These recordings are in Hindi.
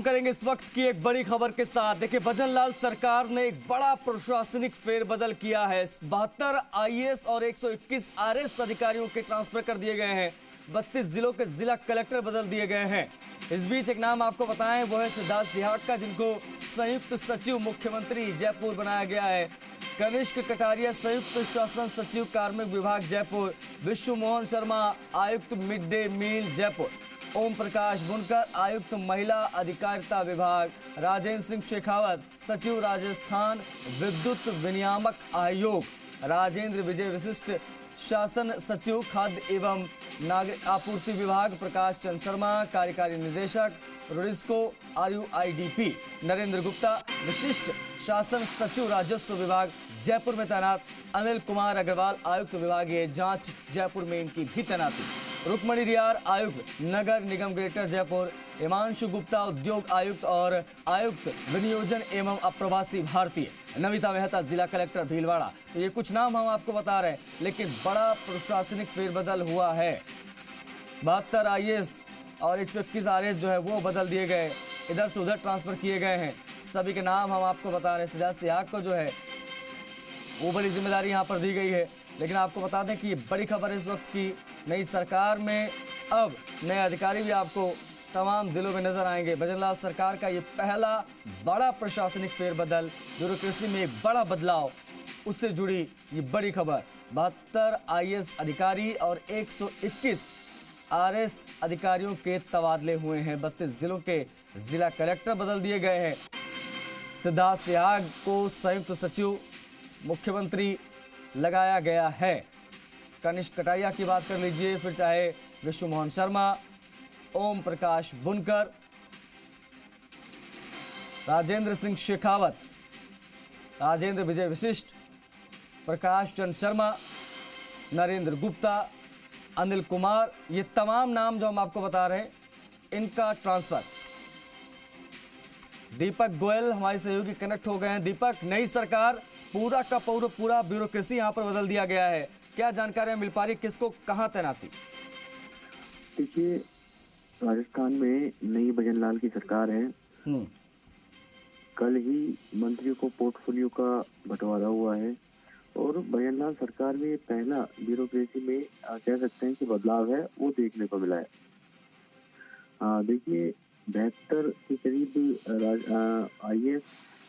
करेंगे इस वक्त की एक बड़ी खबर के साथ। देखिए, भजनलाल सरकार ने एक बड़ा प्रशासनिक फेरबदल किया है। 72 आईएएस और 121 आरएएस अधिकारियों के ट्रांसफर कर दिए गए हैं। 32 जिलों के जिला कलेक्टर बदल दिए गए हैं। इस बीच एक नाम आपको बताएं, वो है सिद्धार्थ सिहाग का, जिनको संयुक्त सचिव मुख्यमंत्री जयपुर बनाया गया है। कनिष्क कटारिया संयुक्त शासन सचिव कार्मिक विभाग जयपुर। विश्व मोहन शर्मा आयुक्त mid day meal Jaipur. Om Prakash बुनकर आयुक्त महिला अधिकारिता विभाग। राजेंद्र सिंह शेखावत सचिव राजस्थान विद्युत विनियामक आयोग। राजेंद्र विजय विशिष्ट शासन सचिव खाद्य एवं नागरिक आपूर्ति विभाग। प्रकाश चंद्र शर्मा कार्यकारी निदेशक रुडिस्को RUIDP। नरेंद्र गुप्ता विशिष्ट शासन सचिव राजस्व विभाग जयपुर में तैनात। अनिल कुमार अग्रवाल आयुक्त विभागीय जांच जयपुर में इनकी भी तैनाती। रुक्मणी रियार आयुक्त नगर निगम ग्रेटर जयपुर। हिमांशु गुप्ता उद्योग आयुक्त और आयुक्त विनियोजन एवं अप्रवासी भारतीय। नमिता मेहता जिला कलेक्टर भीलवाड़ा। तो ये कुछ नाम हम आपको बता रहे हैं, लेकिन बड़ा प्रशासनिक फेरबदल हुआ है। 72 आईएएस और 121 आरएएस जो है वो बदल दिए गए, इधर से उधर ट्रांसफर किए गए हैं। सभी के नाम हम आपको बता रहे हैं। सिद्धार्थ सिहाग को जो है वो बड़ी जिम्मेदारी यहाँ पर दी गई है। लेकिन आपको बता दें कि ये बड़ी खबर है इस वक्त की। नई सरकार में अब नए अधिकारी भी आपको तमाम जिलों में नजर आएंगे। भजनलाल सरकार का ये पहला बड़ा प्रशासनिक फेरबदल, ब्यूरोक्रेसी में एक बड़ा बदलाव, उससे जुड़ी ये बड़ी खबर। 72 आईएएस अधिकारी और 121 आरएएस अधिकारियों के तबादले हुए हैं। 32 जिलों के जिला कलेक्टर बदल दिए गए हैं। सिद्धार्थ सिहाग को संयुक्त सचिव मुख्यमंत्री लगाया गया है। कनिष्क कटारिया की बात कर लीजिए, फिर चाहे विश्व मोहन शर्मा, ओम प्रकाश बुनकर, राजेंद्र सिंह शेखावत, राजेंद्र विजय विशिष्ट, प्रकाश चंद्र शर्मा, नरेंद्र गुप्ता, अनिल कुमार, ये तमाम नाम जो हम आपको बता रहे हैं, इनका ट्रांसफर। दीपक गोयल हमारे सहयोगी कनेक्ट हो गए हैं। दीपक, नई सरकार, पूरा का पूरा ब्यूरोक्रेसी यहाँ पर बदल दिया गया है। क्या जानकारी मिल पा रही, किसको कहाँ तैनाती? देखिए, राजस्थान में नई भजनलाल की सरकार है। कल ही मंत्रियों को पोर्टफोलियो का बंटवारा हुआ है और भजनलाल सरकार में पहला ब्यूरोक्रेसी में कह सकते हैं कि बदलाव है वो देखने को मिला है। देखिए, 72 के करीब आईएएस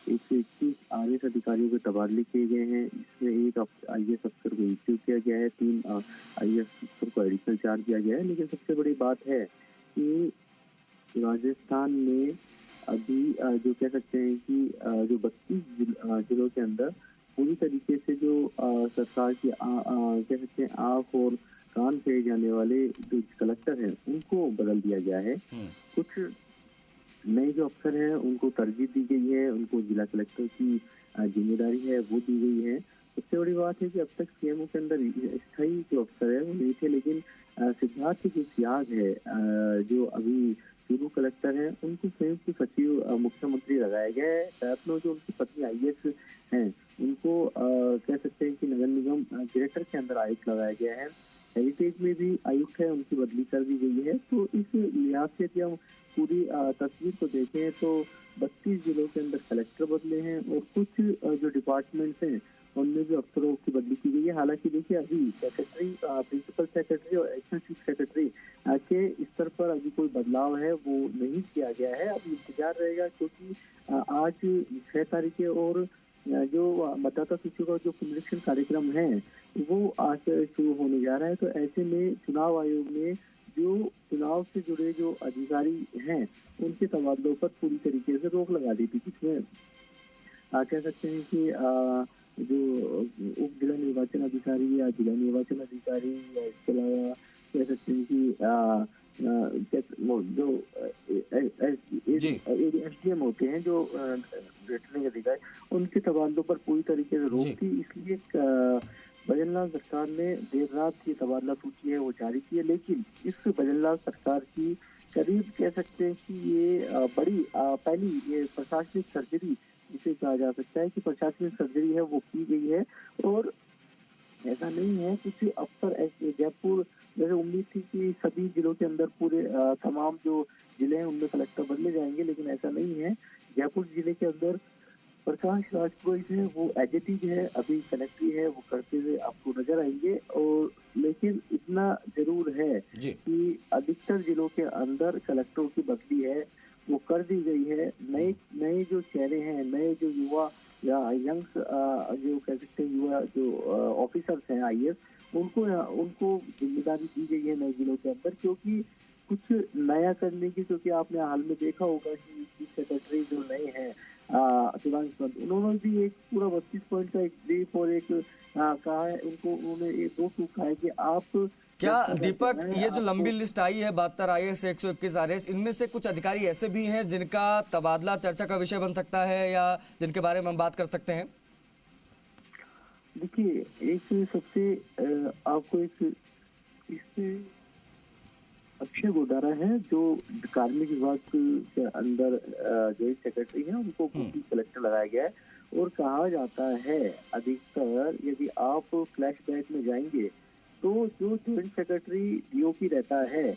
121 आरएएस अधिकारियों के तबादले किए गए हैं। इसमें एक आईएएस अफसर को इश्यू किया गया है, 3 आईएएस अफसर को एडिशनल चार्ज दिया गया है। लेकिन सबसे बड़ी बात है कि राजस्थान में अभी जो कह सकते हैं कि जो 32 जिलों के अंदर पूरी तरीके से जो सरकार की कह सकते हैं आंख और कान पे जाने वाले जो कलेक्टर हैं उनको बदल दिया गया है। कुछ नए जो अफसर हैं उनको तरजीह दी गई है, उनको जिला कलेक्टर की जिम्मेदारी है वो दी गई है। सबसे बड़ी बात है कि अब तक सीएमओ के अंदर स्थायी जो अफसर है वो नहीं थे, लेकिन सिद्धार्थ जो सिहाग है जो अभी पूर्व कलेक्टर हैं, उनको संयुक्त सचिव मुख्यमंत्री लगाया गया है। साथ में जो उनकी पत्नी आईएएस हैं उनको कह सकते हैं कि नगर निगम ग्रेटर के अंदर आयुक्त लगाया गया है। हेरिटेज में भी आयुक्त है, उनकी बदली कर दी गई है। तो इस लिहाज से यदि हम पूरी तस्वीर को देखें तो 32 जिलों के अंदर कलेक्टर बदले हैं और कुछ जो डिपार्टमेंट्स हैं उनमें भी अफसरों की बदली की गई है। हालांकि देखिए, अभी सेक्रेटरी, प्रिंसिपल सेक्रेटरी और एडिशनल चीफ सेक्रेटरी के स्तर पर अभी कोई बदलाव है वो नहीं किया गया है। अब इंतजार रहेगा, क्योंकि आज 6 तारीख और जो मतदाता सूची का जो पुनरीक्षण कार्यक्रम है वो आज शुरू होने जा रहा है। तो ऐसे में चुनाव आयोग ने जो चुनाव से जुड़े जो अधिकारी हैं उनके तबादलों पर पूरी तरीके से रोक लगा दी थी, जिसमें कह सकते हैं कि जो उप जिला निर्वाचन अधिकारी या जिला निर्वाचन अधिकारी या इसके अलावा कह सकते हैं कि जो एसडीएम होते हैं, जो रिटर्निंग अधिकारी, उनके तबादलों पर पूरी तरीके से रोक थी। इसलिए भजनलाल सरकार ने देर रात की तबादला सूची है वो जारी की है। लेकिन इस भजनलाल सरकार की करीब कह सकते हैं कि ये बड़ी पहली ये प्रशासनिक सर्जरी जिसे कहा जा सकता है कि प्रशासनिक सर्जरी है वो की गई है। और ऐसा नहीं है, कुछ अफसर जयपुर जैसे उम्मीद थी कि सभी जिलों के अंदर पूरे तमाम जो जिले हैं उनमें कलेक्टर बदले जाएंगे, लेकिन ऐसा नहीं है। जयपुर जिले के अंदर प्रकाश राजपुरोहित है, वो एज इट इज है, अभी कलेक्ट्री है, वो करते हुए आपको नजर आएंगे। और लेकिन इतना जरूर है जी। कि अधिकतर जिलों के अंदर कलेक्टरों की बदली है वो कर दी गई है। नए नए जो चेहरे हैं, नए जो युवा या यंग्स जो कह सकते हैं युवा जो ऑफिसर्स हैं आईएएस, उनको उनको जिम्मेदारी दी गई है नए जिलों के अंदर, क्योंकि कुछ नया करने की। क्योंकि आपने हाल में देखा होगा कि सेक्रेटरी जो नए हैं शिवांश पंत, उन्होंने भी एक पूरा 32 पॉइंट का एक ब्रीफ और एक कहा है उनको, उन्होंने एक दो टूक कहा है कि आप क्या दीपक, ये जो लंबी लिस्ट आई है 72 आईएएस 121 आरएएस, इनमें से कुछ अधिकारी ऐसे भी हैं जिनका तबादला चर्चा का विषय बन सकता है या जिनके बारे में हम बात कर सकते हैं? देखिए, एक सबसे आपको एक इससे अक्षय गोदारा है जो कार्मिक विभाग के अंदर जो सेक्रेटरी है, उनको कलेक्टर लगाया गया है। और कहा जाता है अधिकतर यदि आप फ्लैशबैक में जाएंगे तो जो जॉइंट सेक्रेटरी डीओपी रहता है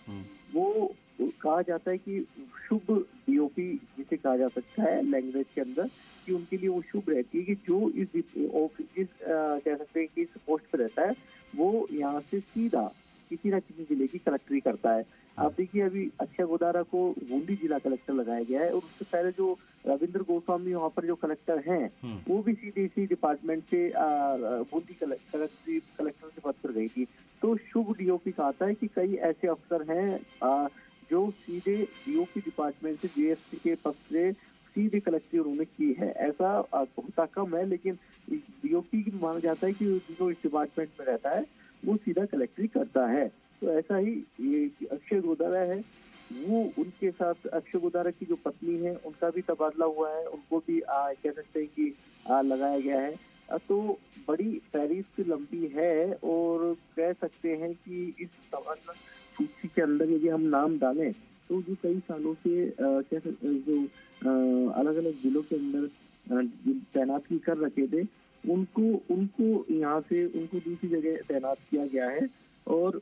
वो कहा जाता है कि शुभ डीओपी जिसे कहा जा सकता है लैंग्वेज के अंदर, कि उनके लिए वो शुभ रहती है कि जो इस कह सकते हैं कि इस पोस्ट पर रहता है वो यहाँ से सीधा किसी न किसी जिले की कलेक्टरी करता है। आप देखिए, अभी अक्षय गोदारा को बूंदी जिला कलेक्टर लगाया गया है, और उससे पहले जो रविंद्र गोस्वामी वहाँ पर जो कलेक्टर हैं वो भी सीधे इसी डिपार्टमेंट से बूंदी कलेक्टर के पद पर गई थी। तो शुभ डीओपी कहता है कि कई ऐसे अफसर हैं जो सीधे डीओपी डिपार्टमेंट से जीएसटी के पद से सीधे कलेक्टरी उन्होंने की है। ऐसा होता कम है, लेकिन डीओपी माना जाता है कि जो इस डिपार्टमेंट में रहता है वो सीधा कलेक्टरी करता है। तो ऐसा ही ये अक्षय गोदारा है, वो उनके साथ अक्षय गोदारा की जो पत्नी है उनका भी तबादला हुआ है, उनको भी कह सकते हैं कि लगाया गया है। तो बड़ी फहरिस्त लंबी है, और कह सकते हैं कि इस तबादला सूची के अंदर यदि हम नाम डालें तो जो कई सालों से जो अलग अलग जिलों के अंदर तैनाती कर रखे थे उनको यहाँ से उनको दूसरी जगह तैनात किया गया है। और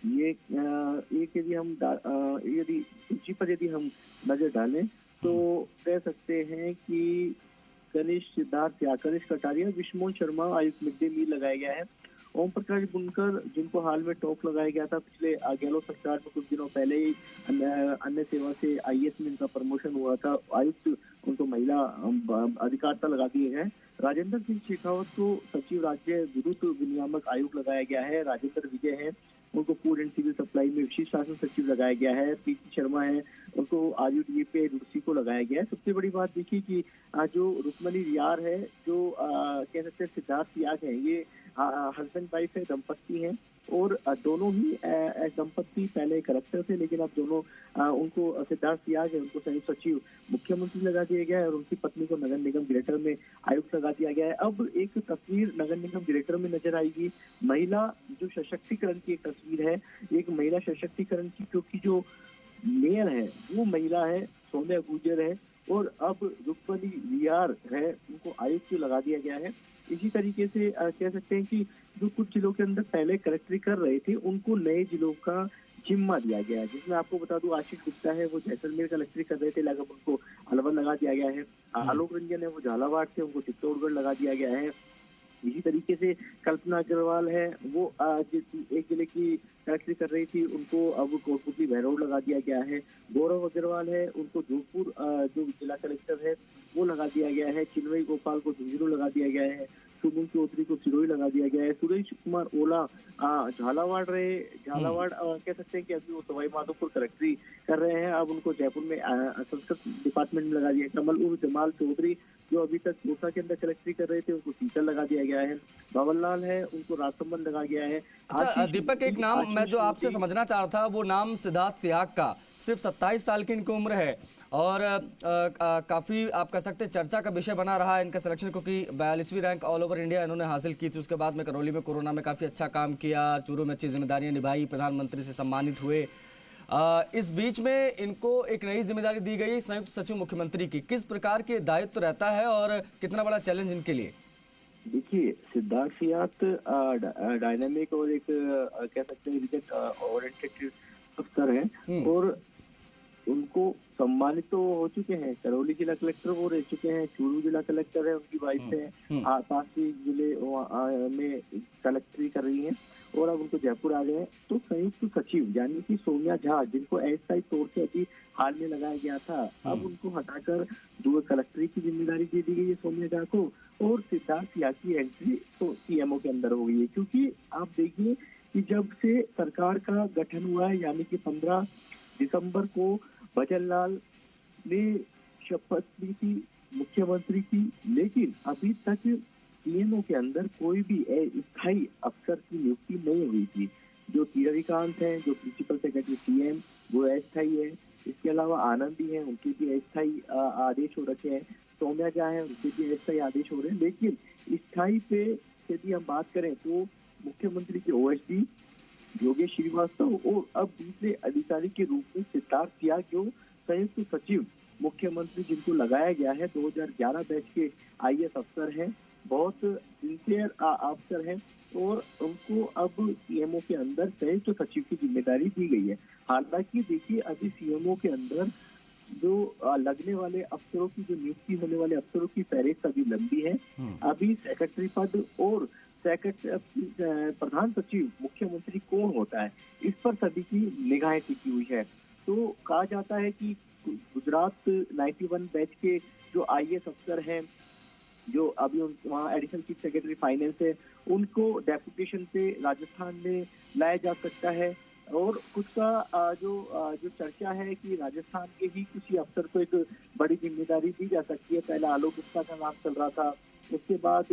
ये एक यदि सूची पर यदि हम नजर डालें तो कह सकते हैं कि कनिष्क सिद्धार्थ या कनिष्क कटारिया, विष्णु शर्मा आयुक्त मिड डे मील लगाया गया है। ओम प्रकाश बुनकर, जिनको हाल में टॉप लगाया गया था पिछले गहलोत सरकार में कुछ दिनों पहले ही, अन्य सेवा से आईएएस में इनका प्रमोशन हुआ था, आयुक्त उनको महिला अधिकारिता लगा दिए हैं। राजेंद्र सिंह शेखावत को सचिव राज्य विद्युत विनियामक आयोग लगाया गया है। राजेंद्र विजय है, उनको फूड एंड सिविल सप्लाई में विशेष शासन सचिव लगाया गया है। पीसी शर्मा है, उनको आरयूडीए रुड़सी को लगाया गया है। सबसे बड़ी बात देखिए कि जो रुक्मणी रियार है, जो कह सकते हैं सिद्धार्थ याग है, ये हस्बैंड वाइफ है, दंपत्ति हैं, और दोनों ही दंपत्ति पहले कलेक्टर थे, लेकिन अब दोनों उनको सिद्धार्थ याग है, उनको संयुक्त सचिव मुख्यमंत्री लगा दिया गया है, और उनकी पत्नी को नगर निगम ग्रेटर में आयुक्त लगा दिया गया है। अब एक तस्वीर नगर निगम ग्रेटर में नजर आएगी, महिला जो सशक्तिकरण की एक तस्वीर है, एक महिला सशक्तिकरण की, क्योंकि जो मेयर है वो महिला है, सोनिया गुर्जर है, और अब रुक्मणी रियार है, उनको आयुक्त लगा दिया गया है। इसी तरीके से कह सकते हैं कि जो कुछ जिलों के अंदर पहले कलेक्टरी कर रहे थे उनको नए जिलों का जिम्मा दिया गया है, जिसमें आपको बता दूं आशीष गुप्ता है, वो जैसलमेर कलेक्टरी कर रहे थे, लगभग उनको अलवर लगा दिया गया है। आलोक रंजन है, वो झालावाड़ से, उनको चित्तौड़गढ़ लगा दिया गया है। इसी तरीके से कल्पना अग्रवाल है, वो एक जिले की कलेक्टरी कर रही थी, उनको अब कोटपुतली भैरव लगा दिया गया है। गौरव अग्रवाल है, उनको जोधपुर जो जिला कलेक्टर है वो लगा दिया गया है। चिन्मयी गोपाल को झुंझुनू लगा दिया गया है। सुमन चौधरी को सिरोही लगा दिया गया है। सुरेश कुमार ओला झालावाड़ रहे, झालावाड़ कह सकते हैं कि अभी वो सवाई माधोपुर कलेक्टरी कर रहे हैं, अब उनको जयपुर में संस्कृत डिपार्टमेंट में लगा दिया। कमल उर्फ जमाल चौधरी जो अभी तक कोसा के अंदर कलेक्टरी कर रहे थे, उनको सीकर लगा दिया गया है। भवनलाल है, उनको राजसमंद लगा गया है। अच्छा दीपक, एक नाम मैं जो आपसे समझना चाह रहा था, वो नाम सिद्धार्थ सियाग का, सिर्फ 27 साल की इनकी उम्र है, और काफ़ी आप कह सकते हैं चर्चा का विषय बना रहा है इनका सिलेक्शन, क्योंकि 42वीं रैंक ऑल ओवर इंडिया इन्होंने हासिल की थी। उसके बाद में करौली में कोरोना में काफ़ी अच्छा काम किया, चूरू में अच्छी जिम्मेदारियां निभाई, प्रधानमंत्री से सम्मानित हुए। इस बीच में इनको एक नई जिम्मेदारी दी गई संयुक्त सचिव मुख्यमंत्री की। किस प्रकार के दायित्व रहता है और कितना बड़ा चैलेंज इनके लिए? देखिए, सिद्धार्थ सियात डायनामिक और एक कह सकते हैं रिजल्ट ओरिएंटेड अफसर हैं और उनको सम्मानित तो हो चुके हैं। करौली जिला कलेक्टर वो रह चुके हैं, चूरू जिला कलेक्टर है, उनकी वाइफ है, पास ही जिले में कलेक्टरी कर रही हैं और अब उनको जयपुर आ गए हैं। तो संयुक्त सचिव यानी कि सौम्या झा, जिनको अस्थायी तौर से अभी हाल में लगाया गया था, अब उनको हटाकर जो कलेक्टरी की जिम्मेदारी दे दी गई है सौम्या झा को, और सिद्धार्थ सियात की एंट्री तो सीएमओ के अंदर हो गई है। क्योंकि आप देखिए कि जब से सरकार का गठन हुआ है, यानी कि 15 दिसंबर को भजनलाल ने शपथ ली थी मुख्यमंत्री की, लेकिन अभी तक सीएमओ के अंदर कोई भी स्थायी अफसर की नियुक्ति नहीं हुई थी। जो रविकांत है, जो प्रिंसिपल सेक्रेटरी सीएम, वो अस्थायी है। इसके अलावा आनंदी है, उनके भी अस्थायी आदेश हो रखे हैं। सौम्या झा है, उनके भी अस्थायी आदेश हो रहे हैं। लेकिन स्थायी पे यदि हम बात करें तो मुख्यमंत्री के ओएसडी योगेश श्रीवास्तव और अब दूसरे अधिकारी के रूप में सिद्धार्थ सियात, जो संयुक्त सचिव मुख्यमंत्री जिनको लगाया गया है, 2011 बैच के आईएएस अफसर हैं, बहुत सिंसियर अफसर हैं और उनको अब सीएमओ के अंदर संयुक्त सचिव की जिम्मेदारी दी गई है। हालांकि देखिए, अभी सीएमओ के अंदर जो लगने वाले अफसरों की, जो नियुक्ति होने वाले अफसरों की फहरिस्त अभी लंबी है। अभी सेक्रेटरी पद और प्रधान सचिव मुख्यमंत्री कौन होता है, इस पर सभी की निगाहें टिकी हुई है। तो कहा जाता है कि गुजरात 91 बैच के जो आईएएस अफसर हैं, जो अभी वहाँ एडिशनल चीफ सेक्रेटरी फाइनेंस है, उनको डेपुटेशन से राजस्थान में लाया जा सकता है। और कुछ का जो चर्चा है कि राजस्थान के ही किसी अफसर को एक बड़ी जिम्मेदारी दी जा सकती है। पहले आलोक गुप्ता का नाम चल रहा था, उसके बाद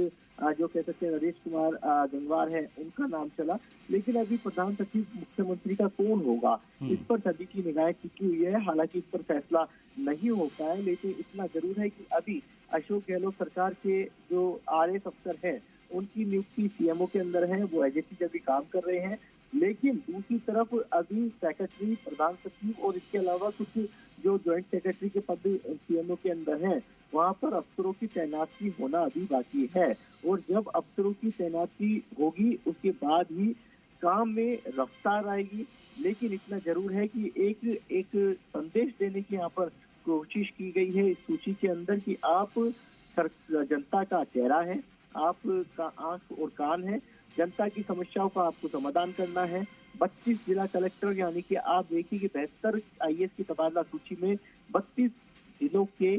जो कह सकते हैं नरेश कुमार गंगवार है, उनका नाम चला। लेकिन अभी प्रधान सचिव मुख्यमंत्री का कौन होगा, इस पर सभी की निगाहें टिकी हुई है। हालांकि इस पर फैसला नहीं हो पाया, लेकिन इतना जरूर है कि अभी अशोक गहलोत सरकार के जो आरएस अफसर हैं, उनकी नियुक्ति सीएमओ के अंदर है, वो एजेंसी जब भी काम कर रहे हैं। लेकिन दूसरी तरफ अभी सेक्रेटरी, प्रधान सचिव और इसके अलावा कुछ जो ज्वाइंट सेक्रेटरी के पद सीएमओ के अंदर हैं, वहां पर अफसरों की तैनाती होना अभी बाकी है। और जब अफसरों की तैनाती होगी, उसके बाद ही काम में रफ्तार आएगी। लेकिन इतना जरूर है कि एक संदेश देने की यहाँ पर कोशिश की गई है इस सूची के अंदर कि आप जनता का चेहरा है, आप का आंख और कान है, जनता की समस्याओं का आपको समाधान करना है। 32 जिला कलेक्टर, यानी कि आप देखिए कि 72 आईएएस की तबादला सूची में 32 जिलों के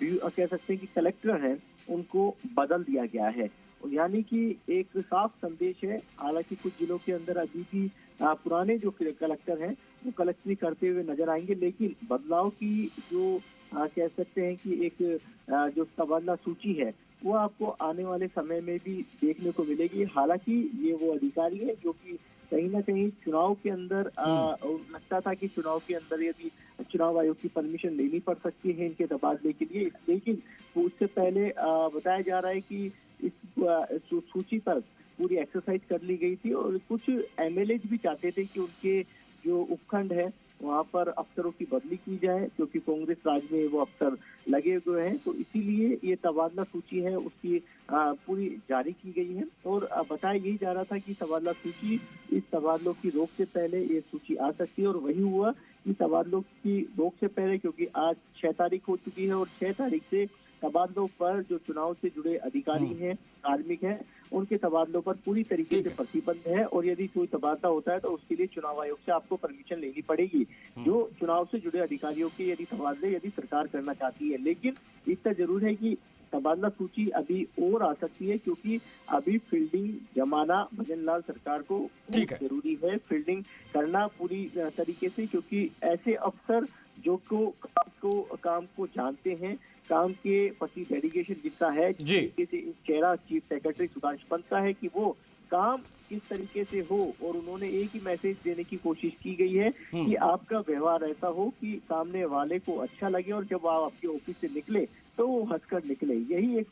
कह सकते हैं कि कलेक्टर हैं, उनको बदल दिया गया है। यानी कि एक साफ संदेश है। हालांकि कुछ जिलों के अंदर अभी भी पुराने जो कलेक्टर हैं वो कलेक्टरी करते हुए नजर आएंगे, लेकिन बदलाव की जो कह सकते हैं कि एक जो तबादला सूची है वो आपको आने वाले समय में भी देखने को मिलेगी। हालांकि ये वो अधिकारी है जो कि कहीं ना कहीं चुनाव के अंदर लगता था कि चुनाव के अंदर यदि चुनाव आयोग की परमिशन लेनी पड़ सकती है इनके तबादले के लिए, लेकिन उससे पहले बताया जा रहा है कि इस सूची पर पूरी एक्सरसाइज कर ली गई थी और कुछ एमएलए भी चाहते थे कि उनके जो उपखंड है वहां पर अफसरों की बदली की जाए, क्योंकि कांग्रेस राज में वो अफसर लगे हुए हैं। तो इसीलिए ये तबादला सूची है उसकी पूरी जारी की गई है। और बताया यही जा रहा था कि तबादला सूची, इस तबादलों की रोक से पहले ये सूची आ सकती है, और वही हुआ कि तबादलों की रोक से पहले, क्योंकि आज 6 तारीख हो चुकी है और 6 तारीख से तबादलों पर जो चुनाव से जुड़े अधिकारी हैं, कार्मिक हैं, उनके तबादलों पर पूरी तरीके से प्रतिबंध है। और यदि कोई तबादला होता है तो उसके लिए चुनाव आयोग से आपको परमिशन लेनी पड़ेगी, जो चुनाव से जुड़े अधिकारियों के यदि तबादले यदि सरकार करना चाहती है। लेकिन इतना जरूर है कि तबादला सूची अभी और आ सकती है, क्योंकि अभी फील्डिंग जमाना भजनलाल सरकार को जरूरी है, फील्डिंग करना पूरी तरीके से, क्योंकि ऐसे अफसर जो काम को जानते हैं, काम के प्रति डेडिकेशन जिसका है, तरीके से चेहरा चीफ सेक्रेटरी सुधांशु पंत का है कि वो काम किस तरीके से हो। और उन्होंने एक ही मैसेज देने की कोशिश की गई है कि आपका व्यवहार ऐसा हो कि सामने वाले को अच्छा लगे और जब आप आपके ऑफिस से निकले तो वो हंसकर निकले। यही एक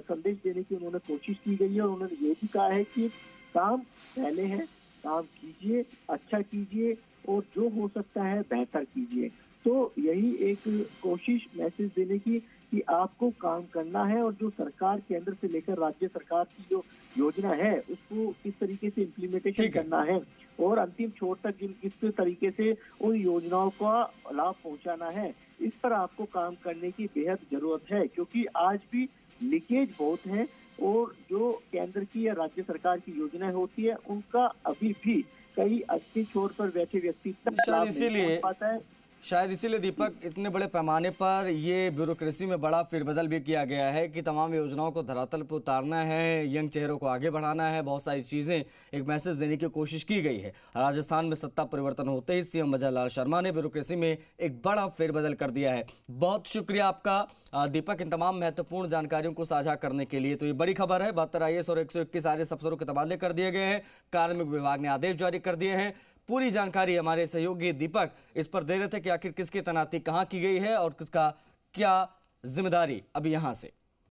संदेश देने की उन्होंने कोशिश की गई है। और उन्होंने ये भी कहा है कि काम पहले है, काम कीजिए, अच्छा कीजिए और जो हो सकता है बेहतर कीजिए। तो यही एक कोशिश मैसेज देने की कि आपको काम करना है और जो सरकार केंद्र से लेकर राज्य सरकार की जो योजना है उसको किस तरीके से इम्प्लीमेंटेशन करना है और अंतिम छोर तक किस तरीके से उन योजनाओं का लाभ पहुंचाना है, इस पर आपको काम करने की बेहद जरूरत है। क्योंकि आज भी लीकेज बहुत है और जो केंद्र की या राज्य सरकार की योजनाएं होती है उनका अभी भी कई अच्छे छोर पर बैठे व्यक्ति तक लाभ नहीं पहुंच पाता है। शायद इसीलिए दीपक इतने बड़े पैमाने पर ये ब्यूरोक्रेसी में बड़ा फेरबदल भी किया गया है कि तमाम योजनाओं को धरातल पर उतारना है, यंग चेहरों को आगे बढ़ाना है, बहुत सारी चीजें एक मैसेज देने की कोशिश की गई है। राजस्थान में सत्ता परिवर्तन होते ही सीएम भजन लाल शर्मा ने ब्यूरोक्रेसी में एक बड़ा फेरबदल कर दिया है। बहुत शुक्रिया आपका दीपक इन तमाम महत्वपूर्ण जानकारियों को साझा करने के लिए। तो ये बड़ी खबर है, 72 IAS और 121 RAS अफसरों के तबादले कर दिए गए हैं, कार्मिक विभाग ने आदेश जारी कर दिए हैं। पूरी जानकारी हमारे सहयोगी दीपक इस पर दे रहे थे कि आखिर किसकी तैनाती कहां की गई है और किसका क्या जिम्मेदारी। अभी यहां से